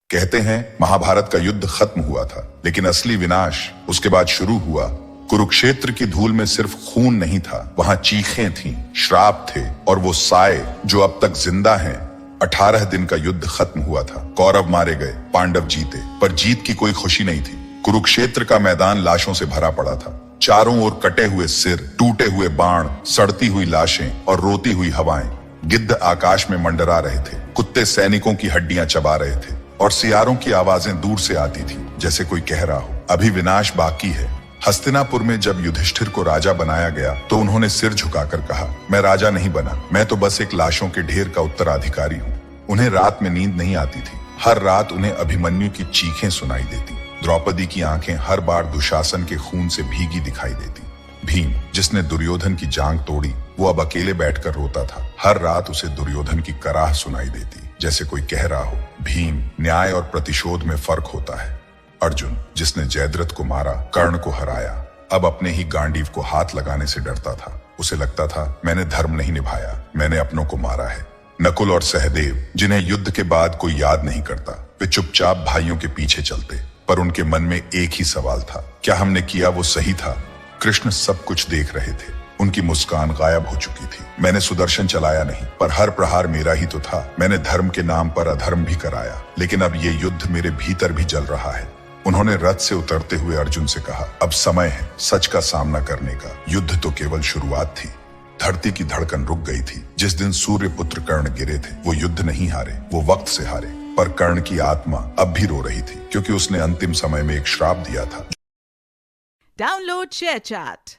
कहते हैं महाभारत का युद्ध खत्म हुआ था, लेकिन असली विनाश उसके बाद शुरू हुआ। कुरुक्षेत्र की धूल में सिर्फ खून नहीं था, वहां चीखें थीं, श्राप थे और वो साए जो अब तक जिंदा हैं। 18 दिन का युद्ध खत्म हुआ था। कौरव मारे गए, पांडव जीते, पर जीत की कोई खुशी नहीं थी। कुरुक्षेत्र का मैदान लाशों से भरा पड़ा था। चारों ओर कटे हुए सिर, टूटे हुए बाण, सड़ती हुई लाशें और रोती हुई हवाएं। गिद्ध आकाश में मंडरा रहे थे, कुत्ते सैनिकों की हड्डियां चबा रहे थे और सियारों की आवाजें दूर से आती थी, जैसे कोई कह रहा हो, अभी विनाश बाकी है। हस्तिनापुर में जब युधिष्ठिर को राजा बनाया गया तो उन्होंने सिर झुकाकर कहा, मैं राजा नहीं बना, मैं तो बस एक लाशों के ढेर का उत्तराधिकारी हूँ। उन्हें रात में नींद नहीं आती थी। हर रात उन्हें अभिमन्यु की चीखें सुनाई देती। द्रौपदी की आंखें हर बार दुशासन के खून से भीगी दिखाई देती। भीम, जिसने दुर्योधन की जांग तोड़ी, वो अब अकेले बैठकर रोता था। हर रात उसे दुर्योधन की कराह सुनाई देती, जैसे कोई कह रहा हो, भीम, न्याय और प्रतिशोध में फर्क होता है। अर्जुन, जिसने जयद्रथ को मारा, कर्ण को हराया, अब अपने ही गांडीव को हाथ लगाने से डरता था। उसे लगता था, मैंने धर्म नहीं निभाया, मैंने अपनों को मारा है। नकुल और सहदेव, जिन्हें युद्ध के बाद कोई याद नहीं करता, वे चुपचाप भाइयों के पीछे चलते, पर उनके मन में एक ही सवाल था, क्या हमने किया वो सही था? कृष्ण सब कुछ देख रहे थे। उनकी मुस्कान गायब हो चुकी थी। मैंने सुदर्शन चलाया नहीं, पर हर प्रहार मेरा ही तो था। मैंने धर्म के नाम पर अधर्म भी कराया, लेकिन अब ये युद्ध मेरे भीतर भी जल रहा है। उन्होंने रथ से उतरते हुए अर्जुन से कहा, अब समय है सच का सामना करने का। युद्ध तो केवल शुरुआत थी। धरती की धड़कन रुक गई थी। जिस दिन सूर्य पुत्र कर्ण गिरे थे, वो युद्ध नहीं हारे, वो वक्त से हारे। पर कर्ण की आत्मा अब भी रो रही थी, क्योंकि उसने अंतिम समय में एक श्राप दिया था। Download ShareChat.